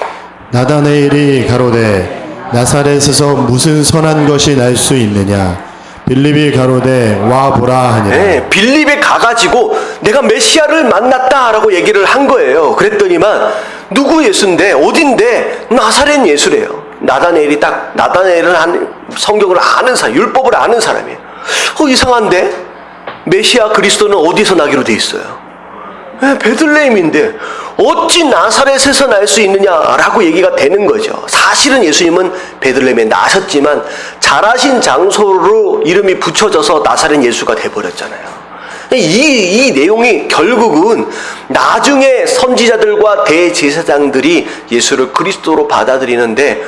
나다네일이 가로되 나사렛에서 무슨 선한 것이 날 수 있느냐? 빌립이 가로되 와 보라 하니라. 빌립에 가가지고 내가 메시아를 만났다라고 얘기를 한 거예요. 그랬더니만 누구 예수인데 어딘데? 나사렛 예수래요. 나다네일은 성경을 아는 사람, 율법을 아는 사람이에요. 이상한데? 메시아 그리스도는 어디서 나기로 돼 있어요? 베들레헴인데 어찌 나사렛에서 날 수 있느냐라고 얘기가 되는 거죠. 사실은 예수님은 베들레헴에 나셨지만 자라신 장소로 이름이 붙여져서 나사렛 예수가 돼버렸잖아요. 이 내용이 결국은 나중에 선지자들과 대제사장들이 예수를 그리스도로 받아들이는데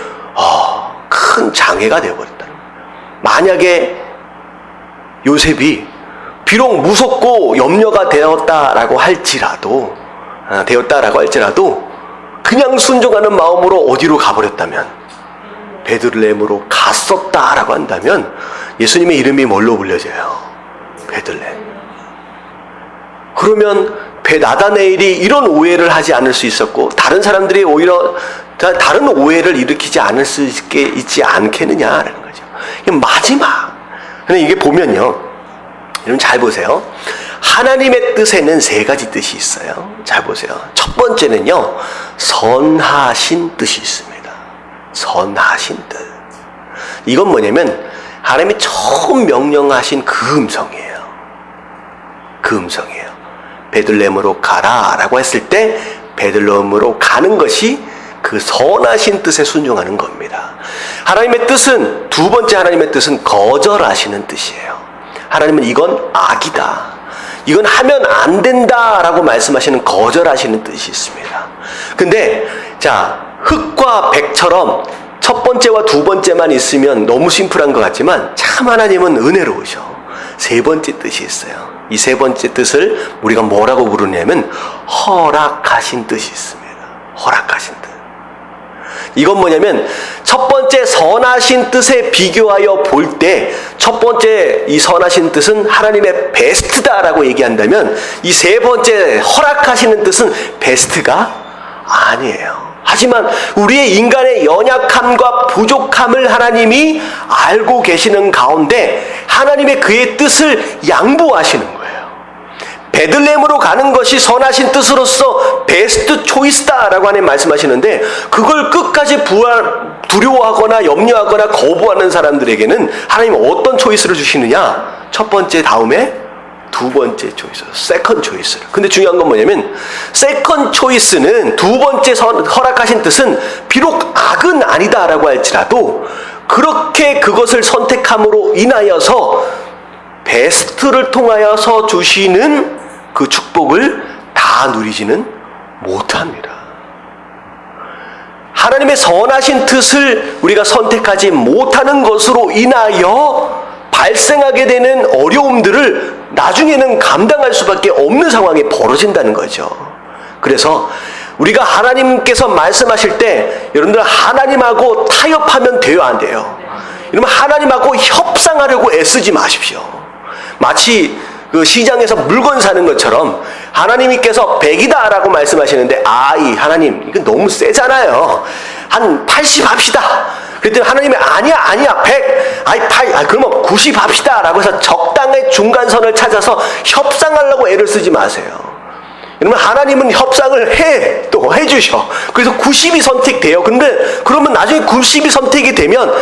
큰 장애가 되어버렸다는 거예요. 만약에 요셉이 비록 무섭고 염려가 되었다라고 할지라도 그냥 순종하는 마음으로 어디로 가버렸다면, 베들레헴으로 갔었다라고 한다면 예수님의 이름이 뭘로 불려져요? 베들레헴. 그러면 나다네일이 이런 오해를 하지 않을 수 있었고 다른 사람들이 오히려 다른 오해를 일으키지 않을 수 있지 않겠느냐라는 거죠. 마지막. 근데 이게 보면요, 여러분 잘 보세요. 하나님의 뜻에는 세 가지 뜻이 있어요. 잘 보세요. 첫 번째는요, 선하신 뜻이 있습니다. 선하신 뜻. 이건 뭐냐면 하나님이 처음 명령하신 그 음성이에요. 그 음성이에요. 베들레헴으로 가라라고 했을 때 베들레헴으로 가는 것이 그 선하신 뜻에 순종하는 겁니다. 하나님의 뜻은, 두 번째 하나님의 뜻은 거절하시는 뜻이에요. 하나님은 이건 악이다, 이건 하면 안 된다라고 말씀하시는 거절하시는 뜻이 있습니다. 근데 자, 흙과 백처럼 첫 번째와 두 번째만 있으면 너무 심플한 것 같지만 참 하나님은 은혜로우셔. 세 번째 뜻이 있어요. 이 세 번째 뜻을 우리가 뭐라고 부르냐면 허락하신 뜻이 있습니다. 허락하신 뜻. 이건 뭐냐면 첫 번째 선하신 뜻에 비교하여 볼 때 첫 번째 이 선하신 뜻은 하나님의 베스트다라고 얘기한다면 이 세 번째 허락하시는 뜻은 베스트가 아니에요. 하지만 우리의 인간의 연약함과 부족함을 하나님이 알고 계시는 가운데 하나님의 그의 뜻을 양보하시는 거예요. 베들레헴으로 가는 것이 선하신 뜻으로서 베스트 초이스다라고 하나님 말씀하시는데, 그걸 끝까지 두려워하거나 염려하거나 거부하는 사람들에게는 하나님은 어떤 초이스를 주시느냐? 첫 번째 다음에 두 번째 초이스, 세컨 초이스. 근데 중요한 건 뭐냐면 세컨 초이스는, 두 번째 허락하신 뜻은 비록 악은 아니다라고 할지라도 그렇게 그것을 선택함으로 인하여서 베스트를 통하여서 주시는 그 축복을 다 누리지는 못합니다. 하나님의 선하신 뜻을 우리가 선택하지 못하는 것으로 인하여 발생하게 되는 어려움들을 나중에는 감당할 수밖에 없는 상황이 벌어진다는 거죠. 그래서 우리가 하나님께서 말씀하실 때 여러분들 하나님하고 타협하면 돼요, 안 돼요? 여러분 하나님하고 협상하려고 애쓰지 마십시오. 마치 그 시장에서 물건 사는 것처럼 하나님께서 100이다라고 말씀하시는데, 이 하나님 이거 너무 세잖아요, 한 80 합시다. 그랬더니 하나님이 아니야 100, 그러면 90 합시다 라고 해서 적당의 중간선을 찾아서 협상하려고 애를 쓰지 마세요. 여러분 하나님은 협상을 또 해주셔. 그래서 90이 선택돼요. 근데 그러면 나중에 90이 선택이 되면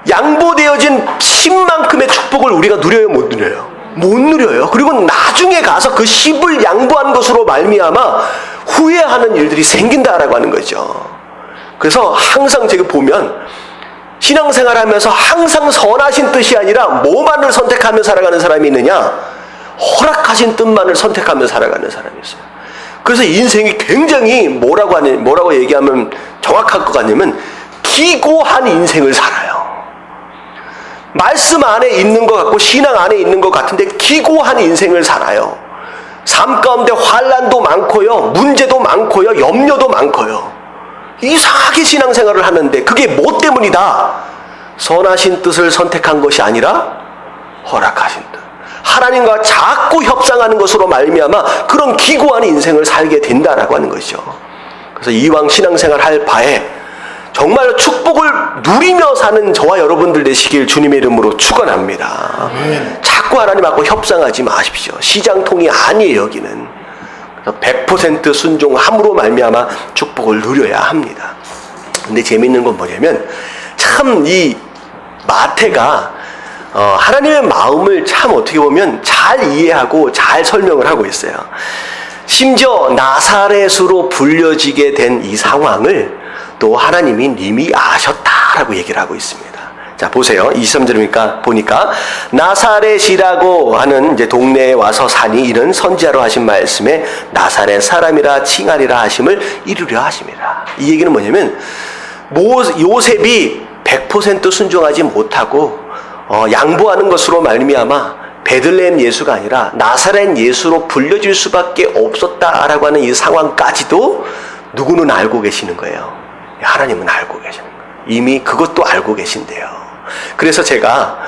양보되어진 10만큼의 축복을 우리가 누려요, 못 누려요? 못 누려요. 그리고 나중에 가서 그 10을 양보한 것으로 말미암아 후회하는 일들이 생긴다라고 하는 거죠. 그래서 항상 제가 보면 신앙생활 하면서 항상 선하신 뜻이 아니라 뭐만을 선택하며 살아가는 사람이 있느냐? 허락하신 뜻만을 선택하며 살아가는 사람이 있어요. 그래서 인생이 굉장히 뭐라고 얘기하면 정확할 것 같냐면 기고한 인생을 살아요. 말씀 안에 있는 것 같고 신앙 안에 있는 것 같은데 기고한 인생을 살아요. 삶 가운데 환난도 많고요, 문제도 많고요, 염려도 많고요. 이상하게 신앙생활을 하는데 그게 뭐 때문이다? 선하신 뜻을 선택한 것이 아니라 허락하신 뜻, 하나님과 자꾸 협상하는 것으로 말미암아 그런 기고한 인생을 살게 된다라고 하는 것이죠. 그래서 이왕 신앙생활 할 바에 정말 축복을 누리며 사는 저와 여러분들 되시길 주님의 이름으로 축원합니다. 자꾸 하나님하고 협상하지 마십시오. 시장통이 아니에요, 여기는. 100% 순종함으로 말미암아 축복을 누려야 합니다. 근데 재밌는 건 뭐냐면 참 이 마태가 하나님의 마음을 참 어떻게 보면 잘 이해하고 잘 설명을 하고 있어요. 심지어 나사렛으로 불려지게 된 이 상황을 또 하나님이 이미 아셨다라고 얘기를 하고 있습니다. 자, 보세요. 23절이니까 보니까 나사렛이라고 하는 이제 동네에 와서 사니 이는 선지자로 하신 말씀에 나사렛 사람이라 칭하리라 하심을 이루려 하심이라. 이 얘기는 뭐냐면 요셉이 100% 순종하지 못하고 양보하는 것으로 말미암아 베들레헴 예수가 아니라 나사렛 예수로 불려질 수밖에 없었다라고 하는 이 상황까지도 누구는 알고 계시는 거예요. 하나님은 알고 계시는 거예요. 이미 그것도 알고 계신데요. 그래서 제가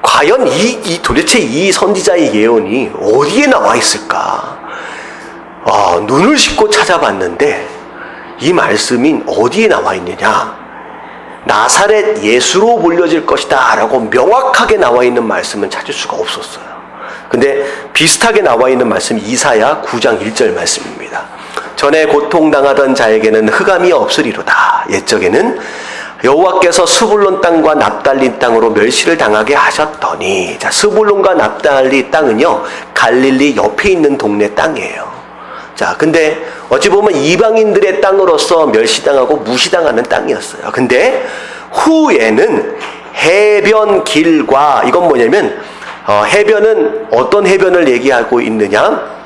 과연 도대체 이 선지자의 예언이 어디에 나와 있을까? 눈을 씻고 찾아봤는데 이 말씀이 어디에 나와 있느냐? 나사렛 예수로 불려질 것이다 라고 명확하게 나와 있는 말씀은 찾을 수가 없었어요. 근데 비슷하게 나와 있는 말씀이 이사야 9장 1절 말씀입니다. 전에 고통당하던 자에게는 흑암이 없으리로다. 옛적에는 여호와께서 스불론 땅과 납달리 땅으로 멸시를 당하게 하셨더니, 자, 스불론과 납달리 땅은요 갈릴리 옆에 있는 동네 땅이에요. 자, 근데 어찌 보면 이방인들의 땅으로서 멸시당하고 무시당하는 땅이었어요. 근데 후에는 해변 길과, 이건 뭐냐면 해변은 어떤 해변을 얘기하고 있느냐?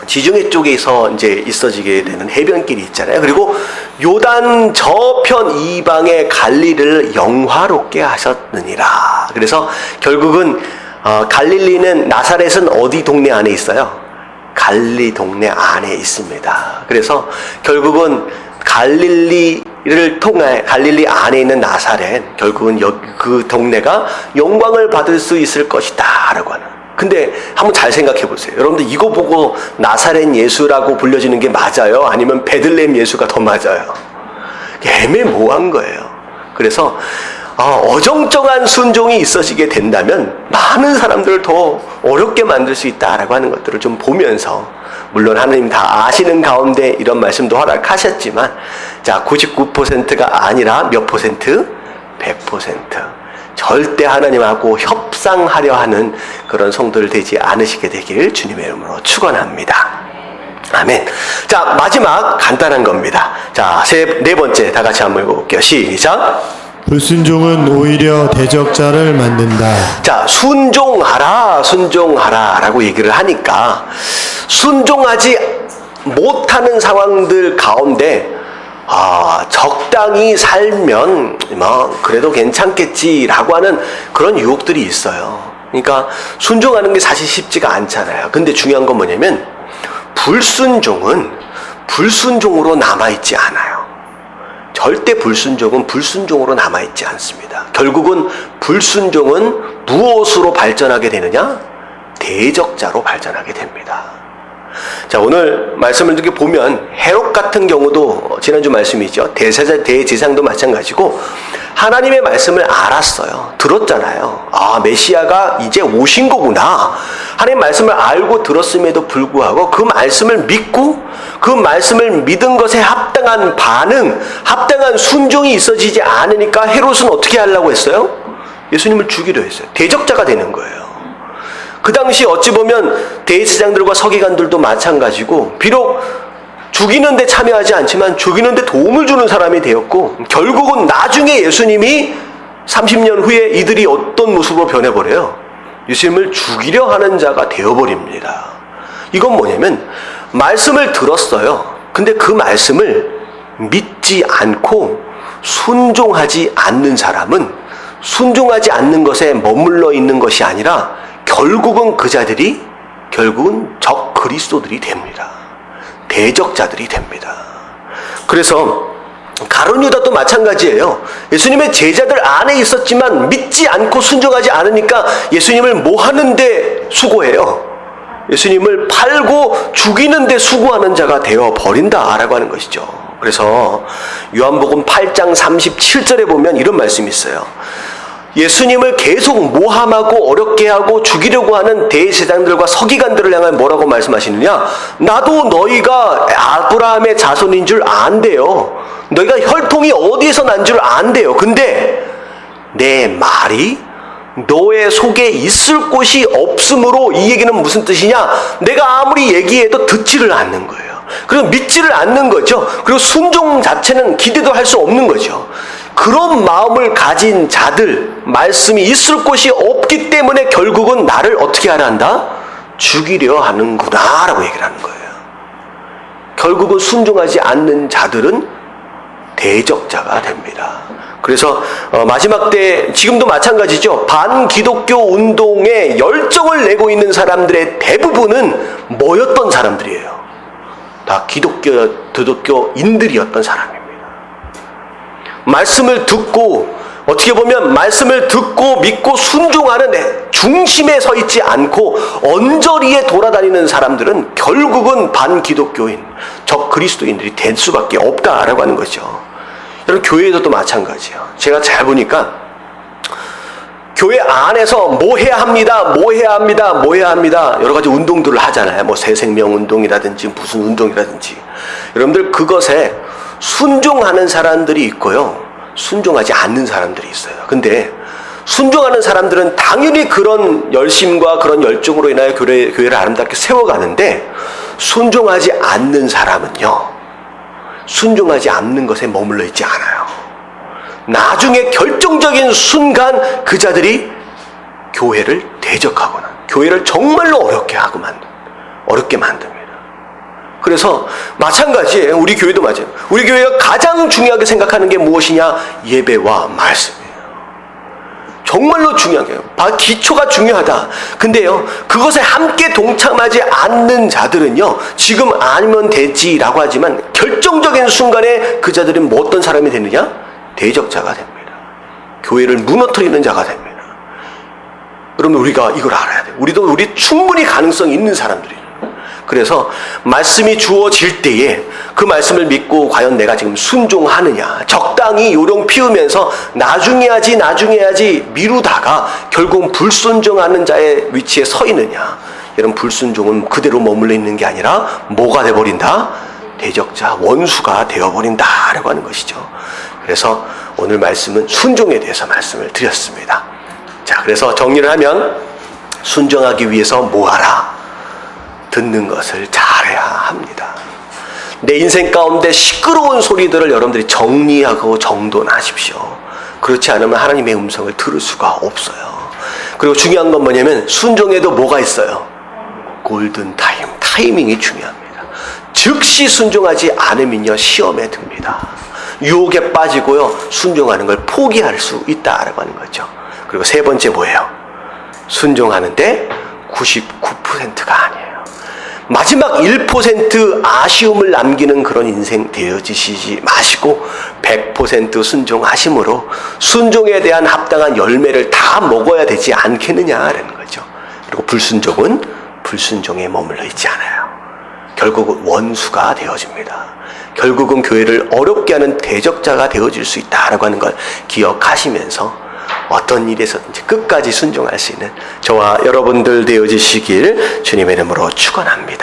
지중해 쪽에서 이제 있어지게 되는 해변길이 있잖아요. 그리고 요단 저편 이방의 갈릴리를 영화롭게 하셨느니라. 그래서 결국은 갈릴리는, 나사렛은 어디 동네 안에 있어요? 갈릴리 동네 안에 있습니다. 그래서 결국은 갈릴리를 통해, 갈릴리 안에 있는 나사렛, 결국은 그 동네가 영광을 받을 수 있을 것이다 라고 하는. 근데 한번 잘 생각해 보세요. 여러분들 이거 보고 나사렛 예수라고 불려지는 게 맞아요? 아니면 베들레헴 예수가 더 맞아요? 애매모호한 거예요. 그래서 어정쩡한 순종이 있어지게 된다면 많은 사람들을 더 어렵게 만들 수 있다라고 하는 것들을 좀 보면서, 물론 하나님 다 아시는 가운데 이런 말씀도 허락하셨지만, 자, 99%가 아니라 몇 퍼센트? 100%. 절대 하나님하고 협상하려 하는 그런 성도들 되지 않으시게 되길 주님의 이름으로 축원합니다. 아멘. 자, 마지막 간단한 겁니다. 자, 네 번째 다 같이 한번 읽어볼게요. 시작. 불순종은 오히려 대적자를 만든다. 자, 순종하라 라고 얘기를 하니까, 순종하지 못하는 상황들 가운데 적당히 살면 그래도 괜찮겠지라고 하는 그런 유혹들이 있어요. 그러니까 순종하는 게 사실 쉽지가 않잖아요. 근데 중요한 건 뭐냐면, 불순종은 불순종으로 남아있지 않아요. 절대 불순종은 불순종으로 남아있지 않습니다. 결국은 불순종은 무엇으로 발전하게 되느냐? 대적자로 발전하게 됩니다. 자, 오늘 말씀을 이렇게 보면 헤롯 같은 경우도 지난주 말씀이죠. 대제사장도 마찬가지고 하나님의 말씀을 알았어요. 들었잖아요. 메시아가 이제 오신 거구나. 하나님의 말씀을 알고 들었음에도 불구하고 그 말씀을 믿고 그 말씀을 믿은 것에 합당한 반응, 합당한 순종이 있어지지 않으니까 헤롯은 어떻게 하려고 했어요? 예수님을 죽이려 했어요. 대적자가 되는 거예요. 그 당시 어찌 보면 대제사장들과 서기관들도 마찬가지고, 비록 죽이는데 참여하지 않지만 죽이는데 도움을 주는 사람이 되었고, 결국은 나중에 예수님이 30년 후에 이들이 어떤 모습으로 변해버려요? 예수님을 죽이려 하는 자가 되어버립니다. 이건 뭐냐면, 말씀을 들었어요. 근데 그 말씀을 믿지 않고 순종하지 않는 사람은 순종하지 않는 것에 머물러 있는 것이 아니라 결국은 그 자들이 적 그리스도들이 됩니다. 대적자들이 됩니다. 그래서 가룟 유다도 마찬가지예요. 예수님의 제자들 안에 있었지만 믿지 않고 순종하지 않으니까 예수님을 뭐 하는데 수고해요? 예수님을 팔고 죽이는데 수고하는 자가 되어버린다라고 하는 것이죠. 그래서 요한복음 8장 37절에 보면 이런 말씀이 있어요. 예수님을 계속 모함하고 어렵게 하고 죽이려고 하는 대제사장들과 서기관들을 향해 뭐라고 말씀하시느냐? 나도 너희가 아브라함의 자손인 줄 안대요. 너희가 혈통이 어디에서 난 줄 안대요. 근데 내 말이 너의 속에 있을 곳이 없으므로, 이 얘기는 무슨 뜻이냐? 내가 아무리 얘기해도 듣지를 않는 거예요. 그리고 믿지를 않는 거죠. 그리고 순종 자체는 기대도 할 수 없는 거죠. 그런 마음을 가진 자들, 말씀이 있을 곳이 없기 때문에 결국은 나를 어떻게 하려 한다? 죽이려 하는구나 라고 얘기를 하는 거예요. 결국은 순종하지 않는 자들은 대적자가 됩니다. 그래서 마지막 때, 지금도 마찬가지죠. 반기독교 운동에 열정을 내고 있는 사람들의 대부분은 뭐였던 사람들이에요? 다 기독교인들이었던 사람입니다. 말씀을 듣고 어떻게 보면 말씀을 듣고 믿고 순종하는 중심에 서 있지 않고 언저리에 돌아다니는 사람들은 결국은 반기독교인, 적 그리스도인들이 될 수밖에 없다라고 하는 거죠. 여러분, 교회에서도 마찬가지예요. 제가 잘 보니까 교회 안에서 뭐 해야 합니다, 뭐 해야 합니다, 뭐 해야 합니다, 여러 가지 운동들을 하잖아요. 뭐 새생명 운동이라든지 무슨 운동이라든지. 여러분들, 그것에 순종하는 사람들이 있고요, 순종하지 않는 사람들이 있어요. 근데 순종하는 사람들은 당연히 그런 열심과 그런 열정으로 인하여 교회를 아름답게 세워가는데, 순종하지 않는 사람은요, 순종하지 않는 것에 머물러 있지 않아요. 나중에 결정적인 순간 그 자들이 교회를 대적하거나 교회를 정말로 어렵게 만듭니다. 그래서 마찬가지예요. 우리 교회도 맞아요. 우리 교회가 가장 중요하게 생각하는 게 무엇이냐? 예배와 말씀이에요. 정말로 중요한 게요. 기초가 중요하다. 근데요, 그것에 함께 동참하지 않는 자들은요, 지금 아니면 되지라고 하지만 결정적인 순간에 그 자들은 뭐 어떤 사람이 되느냐? 대적자가 됩니다. 교회를 무너뜨리는 자가 됩니다. 여러분, 우리가 이걸 알아야 돼요. 우리 충분히 가능성이 있는 사람들이에요. 그래서 말씀이 주어질 때에 그 말씀을 믿고 과연 내가 지금 순종하느냐, 적당히 요령 피우면서 나중에 해야지 미루다가 결국 불순종하는 자의 위치에 서 있느냐. 여러분, 불순종은 그대로 머물러 있는 게 아니라 뭐가 돼버린다? 대적자, 원수가 되어버린다라고 하는 것이죠. 그래서 오늘 말씀은 순종에 대해서 말씀을 드렸습니다. 자, 그래서 정리를 하면 순종하기 위해서 뭐하라? 듣는 것을 잘해야 합니다. 내 인생 가운데 시끄러운 소리들을 여러분들이 정리하고 정돈하십시오. 그렇지 않으면 하나님의 음성을 들을 수가 없어요. 그리고 중요한 건 뭐냐면 순종에도 뭐가 있어요? 골든 타이밍이 중요합니다. 즉시 순종하지 않으면요, 시험에 듭니다. 유혹에 빠지고요, 순종하는 걸 포기할 수 있다라고 하는 거죠. 그리고 세 번째 뭐예요? 순종하는데 99%가 아니에요. 마지막 1% 아쉬움을 남기는 그런 인생 되어지시지 마시고 100% 순종하심으로 순종에 대한 합당한 열매를 다 먹어야 되지 않겠느냐라는 거죠. 그리고 불순종은 불순종에 머물러 있지 않아요. 결국은 원수가 되어집니다. 결국은 교회를 어렵게 하는 대적자가 되어질 수 있다라고 하는 걸 기억하시면서 어떤 일에서든지 끝까지 순종할 수 있는 저와 여러분들 되어지시길 주님의 이름으로 축원합니다.